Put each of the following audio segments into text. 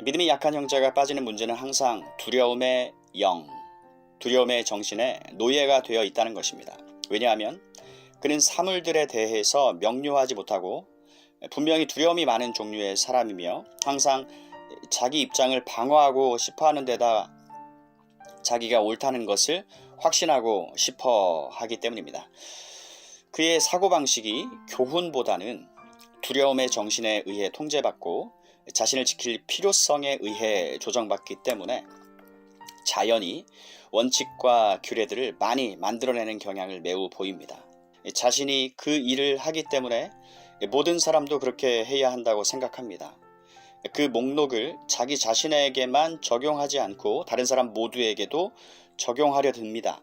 믿음이 약한 형제가 빠지는 문제는 항상 두려움의 영, 두려움의 정신에 노예가 되어 있다는 것입니다. 왜냐하면 그는 사물들에 대해서 명료하지 못하고 분명히 두려움이 많은 종류의 사람이며 항상 자기 입장을 방어하고 싶어하는 데다 자기가 옳다는 것을 확신하고 싶어 하기 때문입니다. 그의 사고방식이 교훈보다는 두려움의 정신에 의해 통제받고 자신을 지킬 필요성에 의해 조정받기 때문에 자연히 원칙과 규례들을 많이 만들어내는 경향을 매우 보입니다. 자신이 그 일을 하기 때문에 모든 사람도 그렇게 해야 한다고 생각합니다. 그 목록을 자기 자신에게만 적용하지 않고 다른 사람 모두에게도 적용하려 듭니다.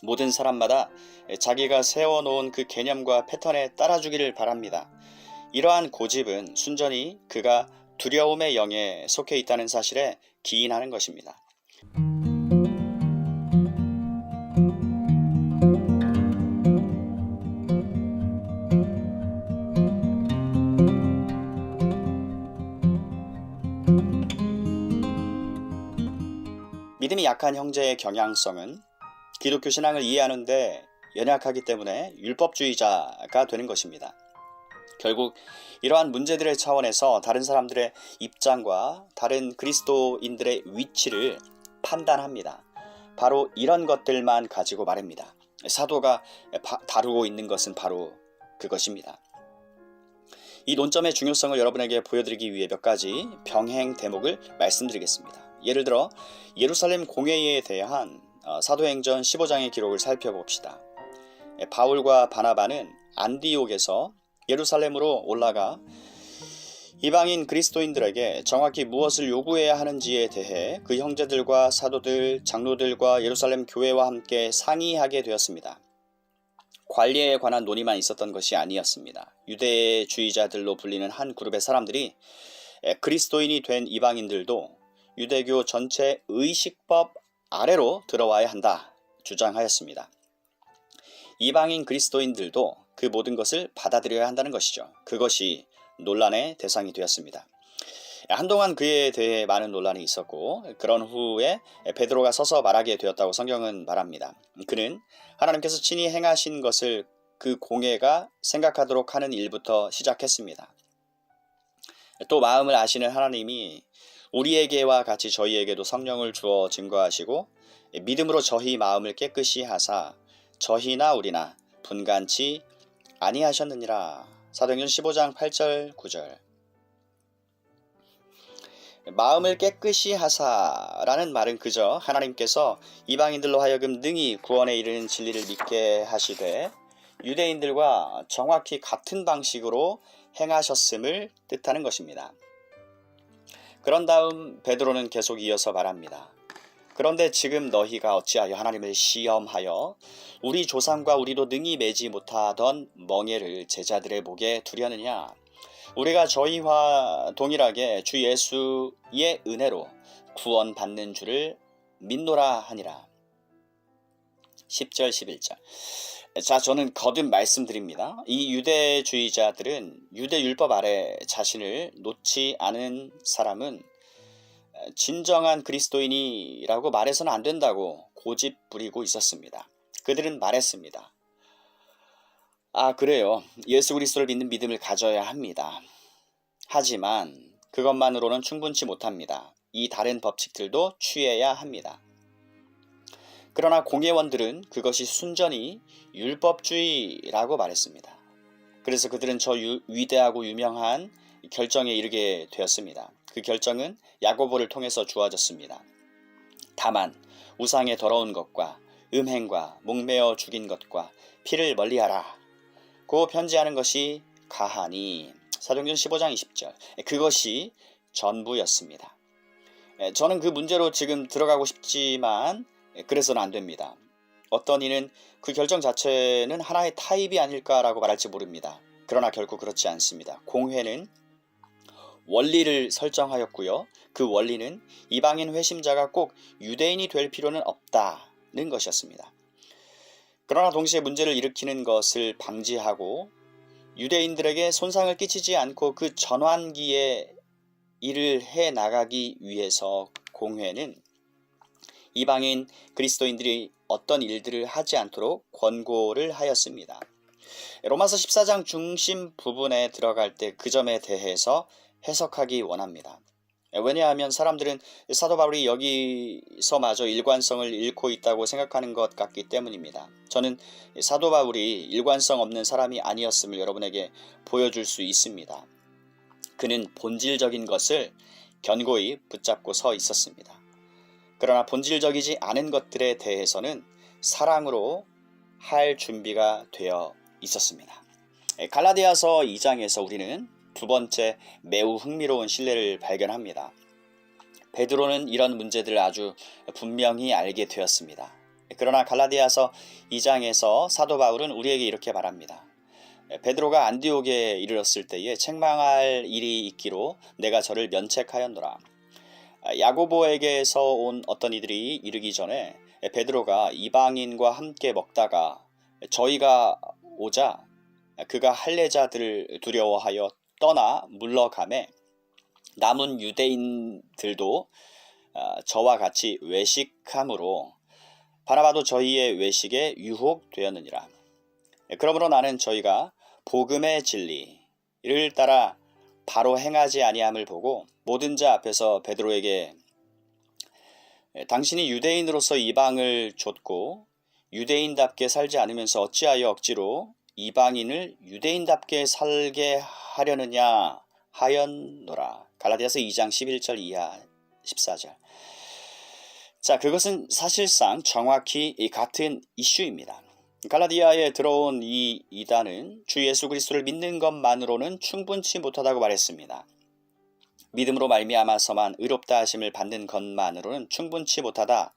모든 사람마다 자기가 세워놓은 그 개념과 패턴에 따라주기를 바랍니다. 이러한 고집은 순전히 그가 두려움의 영에 속해 있다는 사실에 기인하는 것입니다. 믿음이 약한 형제의 경향성은 기독교 신앙을 이해하는데 연약하기 때문에 율법주의자가 되는 것입니다. 결국 이러한 문제들의 차원에서 다른 사람들의 입장과 다른 그리스도인들의 위치를 판단합니다. 바로 이런 것들만 가지고 말입니다. 사도가 다루고 있는 것은 바로 그것입니다. 이 논점의 중요성을 여러분에게 보여드리기 위해 몇 가지 병행 대목을 말씀드리겠습니다. 예를 들어 예루살렘 공회에 대한 사도행전 15장의 기록을 살펴봅시다. 바울과 바나바는 안디옥에서 예루살렘으로 올라가 이방인 그리스도인들에게 정확히 무엇을 요구해야 하는지에 대해 그 형제들과 사도들, 장로들과 예루살렘 교회와 함께 상의하게 되었습니다. 관리에 관한 논의만 있었던 것이 아니었습니다. 유대주의자들로 불리는 한 그룹의 사람들이 그리스도인이 된 이방인들도 유대교 전체 의식법 아래로 들어와야 한다 주장하였습니다. 이방인 그리스도인들도 그 모든 것을 받아들여야 한다는 것이죠. 그것이 논란의 대상이 되었습니다. 한동안 그에 대해 많은 논란이 있었고 그런 후에 베드로가 서서 말하게 되었다고 성경은 말합니다. 그는 하나님께서 친히 행하신 것을 그 공회가 생각하도록 하는 일부터 시작했습니다. 또 마음을 아시는 하나님이 우리에게와 같이 저희에게도 성령을 주어 증거하시고 믿음으로 저희 마음을 깨끗이 하사 저희나 우리나 분간치 아니하셨느니라. 사도행전 15장 8절 9절. 마음을 깨끗이 하사라는 말은 그저 하나님께서 이방인들로 하여금 능히 구원에 이르는 진리를 믿게 하시되 유대인들과 정확히 같은 방식으로 행하셨음을 뜻하는 것입니다. 그런 다음 베드로는 계속 이어서 말합니다. 그런데 지금 너희가 어찌하여 하나님을 시험하여 우리 조상과 우리도 능히 매지 못하던 멍에를 제자들의 목에 두려느냐. 우리가 저희와 동일하게 주 예수의 은혜로 구원받는 줄을 믿노라 하니라. 10절 11절. 자, 저는 거듭 말씀드립니다. 이 유대주의자들은 유대율법 아래 자신을 놓지 않은 사람은 진정한 그리스도인이라고 말해서는 안 된다고 고집 부리고 있었습니다. 그들은 말했습니다. 그래요. 예수 그리스도를 믿는 믿음을 가져야 합니다. 하지만 그것만으로는 충분치 못합니다. 이 다른 법칙들도 취해야 합니다. 그러나 공회원들은 그것이 순전히 율법주의라고 말했습니다. 그래서 그들은 저 위대하고 유명한 결정에 이르게 되었습니다. 그 결정은 야고보를 통해서 주어졌습니다. 다만 우상의 더러운 것과 음행과 목매어 죽인 것과 피를 멀리하라 고 편지하는 것이 가하니. 사도행전 15장 20절. 그것이 전부였습니다. 저는 그 문제로 지금 들어가고 싶지만 그래서는 안 됩니다. 어떤 이는 그 결정 자체는 하나의 타입이 아닐까라고 말할지 모릅니다. 그러나 결코 그렇지 않습니다. 공회는 원리를 설정하였고요. 그 원리는 이방인 회심자가 꼭 유대인이 될 필요는 없다는 것이었습니다. 그러나 동시에 문제를 일으키는 것을 방지하고 유대인들에게 손상을 끼치지 않고 그 전환기에 일을 해 나가기 위해서 공회는 이방인 그리스도인들이 어떤 일들을 하지 않도록 권고를 하였습니다. 로마서 14장 중심 부분에 들어갈 때 그 점에 대해서 해석하기 원합니다. 왜냐하면 사람들은 사도 바울이 여기서마저 일관성을 잃고 있다고 생각하는 것 같기 때문입니다. 저는 사도 바울이 일관성 없는 사람이 아니었음을 여러분에게 보여줄 수 있습니다. 그는 본질적인 것을 견고히 붙잡고 서 있었습니다. 그러나 본질적이지 않은 것들에 대해서는 사랑으로 할 준비가 되어 있었습니다. 갈라디아서 2장에서 우리는 두 번째 매우 흥미로운 신뢰를 발견합니다. 베드로는 이런 문제들을 아주 분명히 알게 되었습니다. 그러나 갈라디아서 2장에서 사도 바울은 우리에게 이렇게 말합니다. 베드로가 안디옥에 이르렀을 때에 책망할 일이 있기로 내가 저를 면책하였노라. 야고보에게서 온 어떤 이들이 이르기 전에 베드로가 이방인과 함께 먹다가 저희가 오자 그가 할례자들을 두려워하여 떠나 물러가매 남은 유대인들도 저와 같이 외식함으로 바나바도 저희의 외식에 유혹되었느니라. 그러므로 나는 저희가 복음의 진리를 따라 바로 행하지 아니함을 보고 모든 자 앞에서 베드로에게 당신이 유대인으로서 이방을 좇고 유대인답게 살지 않으면서 어찌하여 억지로 이방인을 유대인답게 살게 하려느냐 하였노라. 갈라디아서 2장 11절 이하 14절. 자, 그것은 사실상 정확히 같은 이슈입니다. 갈라디아에 들어온 이 이단은 주 예수 그리스도를 믿는 것만으로는 충분치 못하다고 말했습니다. 믿음으로 말미암아서만 의롭다 하심을 받는 것만으로는 충분치 못하다.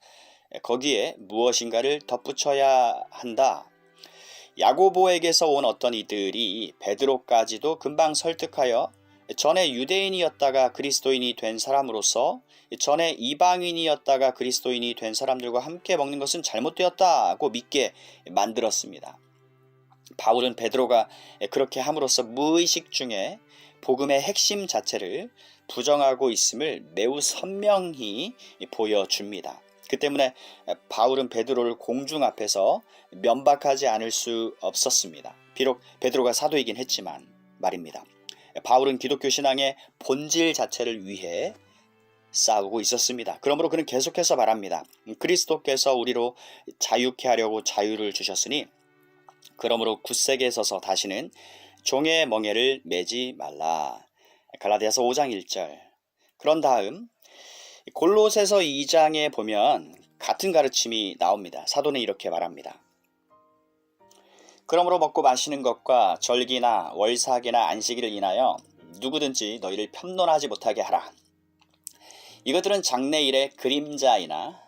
거기에 무엇인가를 덧붙여야 한다. 야고보에게서 온 어떤 이들이 베드로까지도 금방 설득하여 전에 유대인이었다가 그리스도인이 된 사람으로서 전에 이방인이었다가 그리스도인이 된 사람들과 함께 먹는 것은 잘못되었다고 믿게 만들었습니다. 바울은 베드로가 그렇게 함으로써 무의식 중에 복음의 핵심 자체를 부정하고 있음을 매우 선명히 보여줍니다. 그 때문에 바울은 베드로를 공중 앞에서 면박하지 않을 수 없었습니다. 비록 베드로가 사도이긴 했지만 말입니다. 바울은 기독교 신앙의 본질 자체를 위해 싸우고 있었습니다. 그러므로 그는 계속해서 말합니다. 그리스도께서 우리로 자유케 하려고 자유를 주셨으니 그러므로 굳세게 서서 다시는 종의 멍에를 매지 말라. 갈라디아서 5장 1절. 그런 다음 골로새서 2장에 보면 같은 가르침이 나옵니다. 사도는 이렇게 말합니다. 그러므로 먹고 마시는 것과 절기나 월사계나 안식일을 인하여 누구든지 너희를 편론하지 못하게 하라. 이것들은 장래일의 그림자이나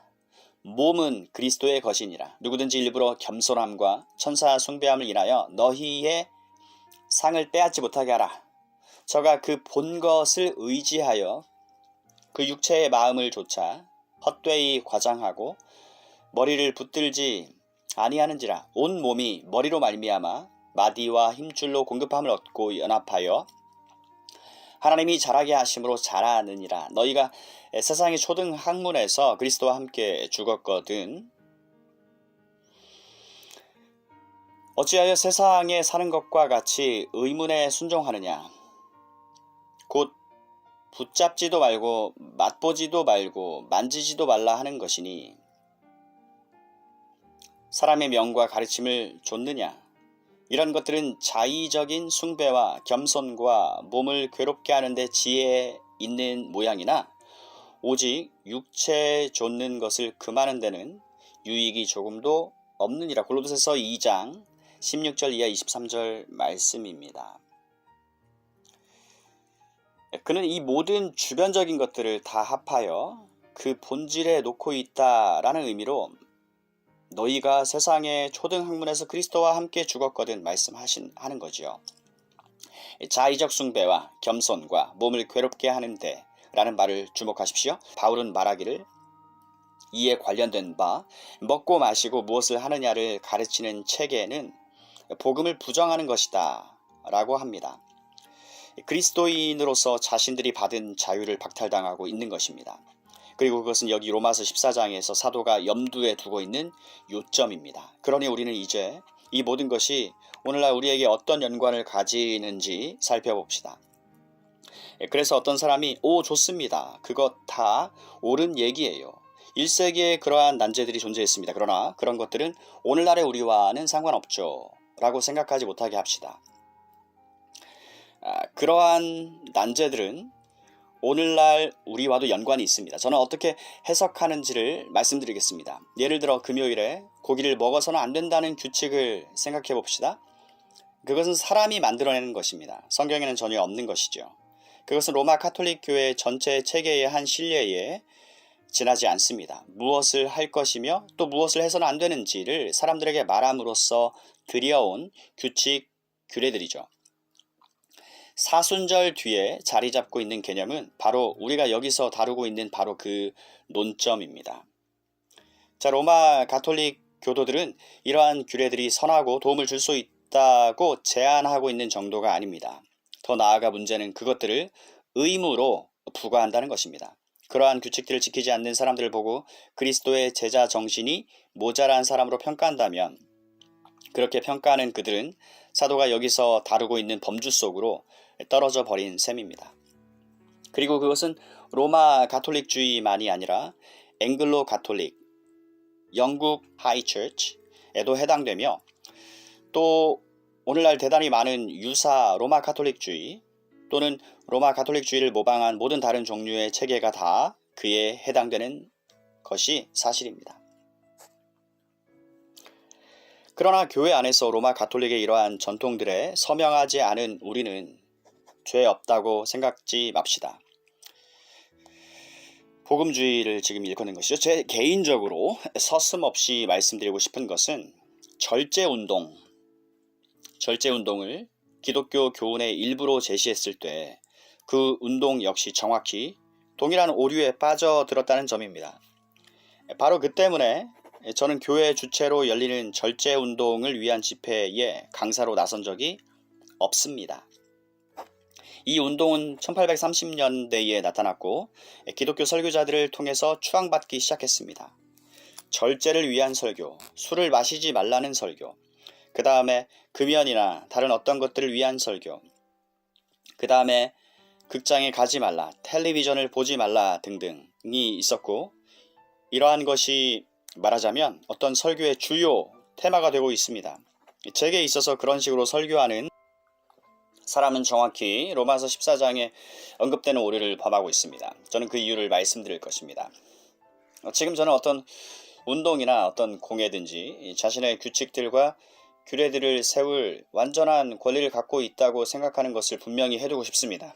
몸은 그리스도의 것이니라. 누구든지 일부러 겸손함과 천사 숭배함을 인하여 너희의 상을 빼앗지 못하게 하라. 저가 그 본 것을 의지하여 그 육체의 마음을 조차 헛되이 과장하고 머리를 붙들지 아니하는지라. 온 몸이 머리로 말미암아 마디와 힘줄로 공급함을 얻고 연합하여 하나님이 자라게 하심으로 자라느니라. 너희가 세상의 초등 학문에서 그리스도와 함께 죽었거든 어찌하여 세상에 사는 것과 같이 의문에 순종하느냐. 곧 붙잡지도 말고 맛보지도 말고 만지지도 말라 하는 것이니 사람의 명과 가르침을 좇느냐. 이런 것들은 자의적인 숭배와 겸손과 몸을 괴롭게 하는데 지혜 있는 모양이나 오직 육체 좇는 것을 금하는 데는 유익이 조금도 없느니라. 골로새서 2장 16절 이하 23절 말씀입니다. 그는 이 모든 주변적인 것들을 다 합하여 그 본질에 놓고 있다라는 의미로 너희가 세상의 초등학문에서 그리스도와 함께 죽었거든 말씀하는 거지요. 자의적 숭배와 겸손과 몸을 괴롭게 하는데 라는 말을 주목하십시오. 바울은 말하기를 이에 관련된 바 먹고 마시고 무엇을 하느냐를 가르치는 체계는 복음을 부정하는 것이다 라고 합니다. 그리스도인으로서 자신들이 받은 자유를 박탈당하고 있는 것입니다. 그리고 그것은 여기 로마서 14장에서 사도가 염두에 두고 있는 요점입니다. 그러니 우리는 이제 이 모든 것이 오늘날 우리에게 어떤 연관을 가지는지 살펴봅시다. 그래서 어떤 사람이 좋습니다. 그것 다 옳은 얘기예요. 1세기에 그러한 난제들이 존재했습니다. 그러나 그런 것들은 오늘날의 우리와는 상관없죠. 라고 생각하지 못하게 합시다. 그러한 난제들은 오늘날 우리와도 연관이 있습니다. 저는 어떻게 해석하는지를 말씀드리겠습니다. 예를 들어 금요일에 고기를 먹어서는 안 된다는 규칙을 생각해 봅시다. 그것은 사람이 만들어내는 것입니다. 성경에는 전혀 없는 것이죠. 그것은 로마 가톨릭 교회 전체 체계의 한 신뢰에 지나지 않습니다. 무엇을 할 것이며 또 무엇을 해서는 안 되는지를 사람들에게 말함으로써 들여온 규칙, 규례들이죠. 사순절 뒤에 자리 잡고 있는 개념은 바로 우리가 여기서 다루고 있는 바로 그 논점입니다. 자, 로마 가톨릭 교도들은 이러한 규례들이 선하고 도움을 줄 수 있다고 제안하고 있는 정도가 아닙니다. 더 나아가 문제는 그것들을 의무로 부과한다는 것입니다. 그러한 규칙들을 지키지 않는 사람들을 보고 그리스도의 제자 정신이 모자란 사람으로 평가한다면 그렇게 평가하는 그들은 사도가 여기서 다루고 있는 범주 속으로 떨어져 버린 셈입니다. 그리고 그것은 로마 가톨릭주의만이 아니라 앵글로 가톨릭, 영국 하이처치에도 해당되며 또 오늘날 대단히 많은 유사 로마 가톨릭주의 또는 로마 가톨릭주의를 모방한 모든 다른 종류의 체계가 다 그에 해당되는 것이 사실입니다. 그러나 교회 안에서 로마 가톨릭의 이러한 전통들에 서명하지 않은 우리는 죄 없다고 생각지 맙시다. 복음주의를 지금 일컫는 것이죠. 제 개인적으로 서슴없이 말씀드리고 싶은 것은 절제운동을 기독교 교훈의 일부로 제시했을 때 그 운동 역시 정확히 동일한 오류에 빠져들었다는 점입니다. 바로 그 때문에 저는 교회 주체로 열리는 절제운동을 위한 집회에 강사로 나선 적이 없습니다. 이 운동은 1830년대에 나타났고 기독교 설교자들을 통해서 추앙받기 시작했습니다. 절제를 위한 설교, 술을 마시지 말라는 설교, 그 다음에 금연이나 다른 어떤 것들을 위한 설교, 그 다음에 극장에 가지 말라, 텔레비전을 보지 말라 등등이 있었고 이러한 것이 말하자면 어떤 설교의 주요 테마가 되고 있습니다. 제게 있어서 그런 식으로 설교하는 사람은 정확히 로마서 14장에 언급되는 오류를 범하고 있습니다. 저는 그 이유를 말씀드릴 것입니다. 지금 저는 어떤 운동이나 어떤 공예든지 자신의 규칙들과 규례들을 세울 완전한 권리를 갖고 있다고 생각하는 것을 분명히 해두고 싶습니다.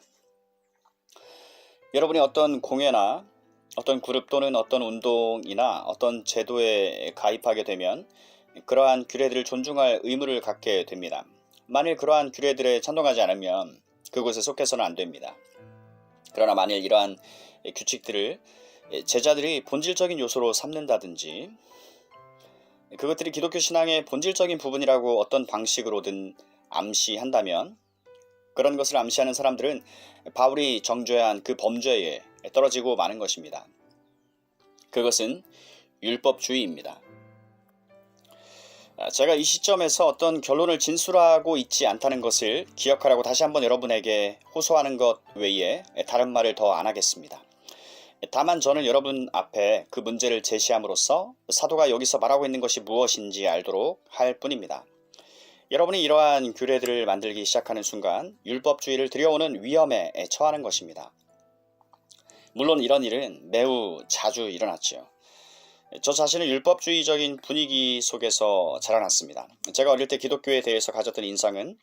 여러분이 어떤 공예나 어떤 그룹 또는 어떤 운동이나 어떤 제도에 가입하게 되면 그러한 규례들을 존중할 의무를 갖게 됩니다. 만일 그러한 규례들에 찬동하지 않으면 그곳에 속해서는 안 됩니다. 그러나 만일 이러한 규칙들을 제자들이 본질적인 요소로 삼는다든지 그것들이 기독교 신앙의 본질적인 부분이라고 어떤 방식으로든 암시한다면 그런 것을 암시하는 사람들은 바울이 정죄한 그 범죄에 떨어지고 마는 것입니다. 그것은 율법주의입니다. 제가 이 시점에서 어떤 결론을 진술하고 있지 않다는 것을 기억하라고 다시 한번 여러분에게 호소하는 것 외에 다른 말을 더 안 하겠습니다. 다만 저는 여러분 앞에 그 문제를 제시함으로써 사도가 여기서 말하고 있는 것이 무엇인지 알도록 할 뿐입니다. 여러분이 이러한 규례들을 만들기 시작하는 순간 율법주의를 들여오는 위험에 처하는 것입니다. 물론 이런 일은 매우 자주 일어났죠. 저 자신은 율법주의적인 분위기 속에서 자라났습니다. 제가 어릴 때 기독교에 대해서 가졌던 인상은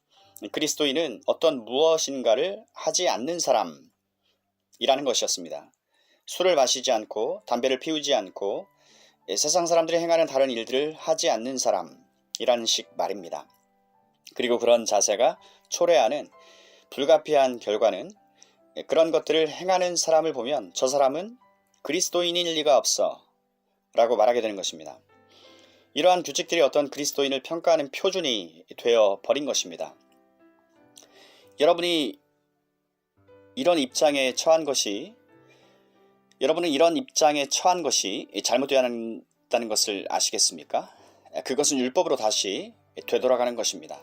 그리스도인은 어떤 무엇인가를 하지 않는 사람이라는 것이었습니다. 술을 마시지 않고 담배를 피우지 않고 세상 사람들이 행하는 다른 일들을 하지 않는 사람이라는 식 말입니다. 그리고 그런 자세가 초래하는 불가피한 결과는 그런 것들을 행하는 사람을 보면 저 사람은 그리스도인일 리가 없어 라고 말하게 되는 것입니다. 이러한 규칙들이 어떤 그리스도인을 평가하는 표준이 되어 버린 것입니다. 여러분이 이런 입장에 처한 것이 여러분은 이런 입장에 처한 것이 잘못되어야 한다는 것을 아시겠습니까? 그것은 율법으로 다시 되돌아가는 것입니다.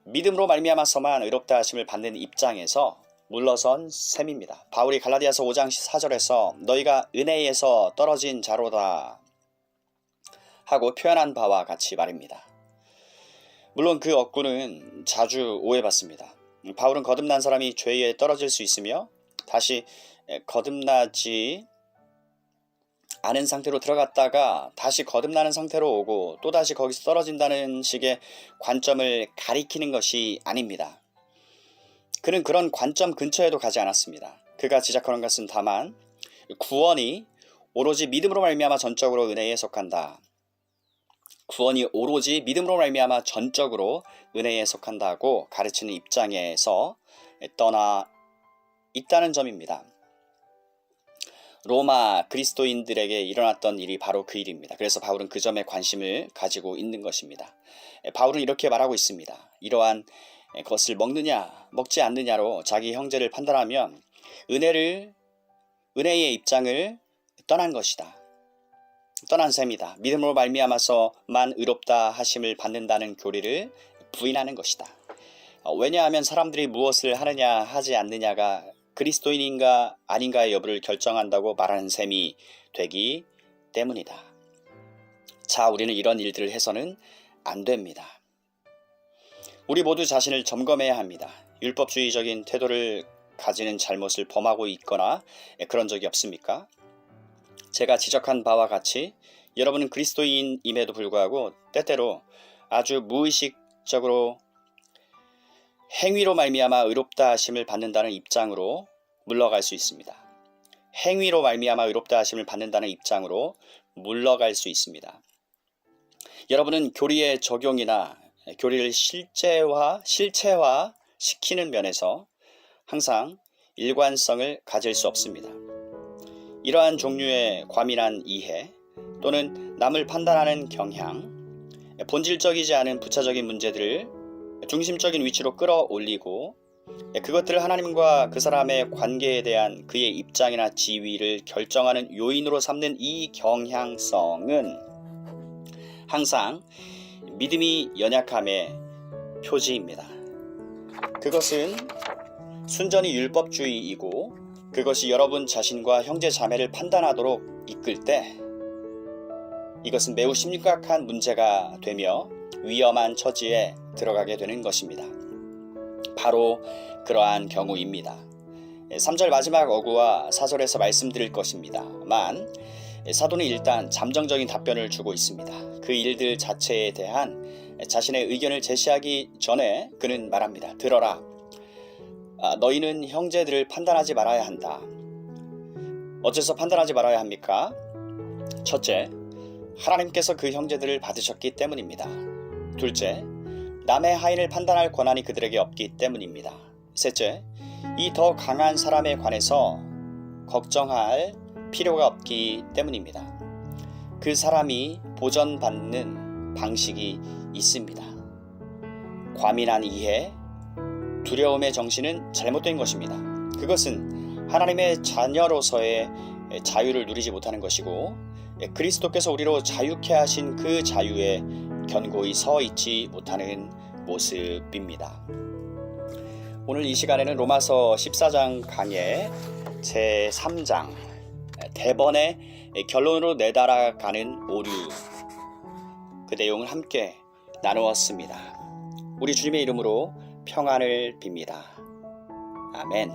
믿음으로 말미암아서만 의롭다 하심을 받는 입장에서 물러선 셈입니다. 바울이 갈라디아서 5장 4절에서 너희가 은혜에서 떨어진 자로다 하고 표현한 바와 같이 말입니다. 물론 그 억구는 자주 오해받습니다. 바울은 거듭난 사람이 죄에 떨어질 수 있으며 다시 거듭나지 않은 상태로 들어갔다가 다시 거듭나는 상태로 오고 또다시 거기서 떨어진다는 식의 관점을 가리키는 것이 아닙니다. 그는 그런 관점 근처에도 가지 않았습니다. 그가 지적하는 것은 다만 구원이 오로지 믿음으로 말미암아 전적으로 은혜에 속한다. 구원이 오로지 믿음으로 말미암아 전적으로 은혜에 속한다고 가르치는 입장에서 떠나 있다는 점입니다. 로마 그리스도인들에게 일어났던 일이 바로 그 일입니다. 그래서 바울은 그 점에 관심을 가지고 있는 것입니다. 바울은 이렇게 말하고 있습니다. 이러한 것을 먹느냐 먹지 않느냐로 자기 형제를 판단하면 은혜의 입장을 떠난 것이다. 떠난 셈이다. 믿음으로 말미암아서만 의롭다 하심을 받는다는 교리를 부인하는 것이다. 왜냐하면 사람들이 무엇을 하느냐 하지 않느냐가 그리스도인인가 아닌가의 여부를 결정한다고 말하는 셈이 되기 때문이다. 자, 우리는 이런 일들을 해서는 안 됩니다. 우리 모두 자신을 점검해야 합니다. 율법주의적인 태도를 가지는 잘못을 범하고 있거나 그런 적이 없습니까? 제가 지적한 바와 같이 여러분은 그리스도인임에도 불구하고 때때로 아주 무의식적으로 행위로 말미암아 의롭다 하심을 받는다는 입장으로 물러갈 수 있습니다. 행위로 말미암아 의롭다 하심을 받는다는 입장으로 물러갈 수 있습니다. 여러분은 교리의 적용이나 교리를 실체화 시키는 면에서 항상 일관성을 가질 수 없습니다. 이러한 종류의 과민한 이해 또는 남을 판단하는 경향, 본질적이지 않은 부차적인 문제들을 중심적인 위치로 끌어올리고 그것들을 하나님과 그 사람의 관계에 대한 그의 입장이나 지위를 결정하는 요인으로 삼는 이 경향성은 항상 믿음이 연약함의 표지입니다. 그것은 순전히 율법주의이고 그것이 여러분 자신과 형제 자매를 판단하도록 이끌 때 이것은 매우 심각한 문제가 되며 위험한 처지에 들어가게 되는 것입니다. 바로 그러한 경우입니다. 3절 마지막 어구와 4절에서 말씀드릴 것입니다만 사도는 일단 잠정적인 답변을 주고 있습니다. 그 일들 자체에 대한 자신의 의견을 제시하기 전에 그는 말합니다. 들어라. 너희는 형제들을 판단하지 말아야 한다. 어째서 판단하지 말아야 합니까? 첫째, 하나님께서 그 형제들을 받으셨기 때문입니다. 둘째, 남의 하인을 판단할 권한이 그들에게 없기 때문입니다. 셋째, 이 더 강한 사람에 관해서 걱정할 필요가 없기 때문입니다. 그 사람이 보전받는 방식이 있습니다. 과민한 이해, 두려움의 정신은 잘못된 것입니다. 그것은 하나님의 자녀로서의 자유를 누리지 못하는 것이고 그리스도께서 우리로 자유케 하신 그 자유에 견고히 서 있지 못하는 모습입니다. 오늘 이 시간에는 로마서 14장 강의 제3장 대번의 결론으로 내달아가는 오류 그 내용을 함께 나누었습니다. 우리 주님의 이름으로 평안을 빕니다. 아멘.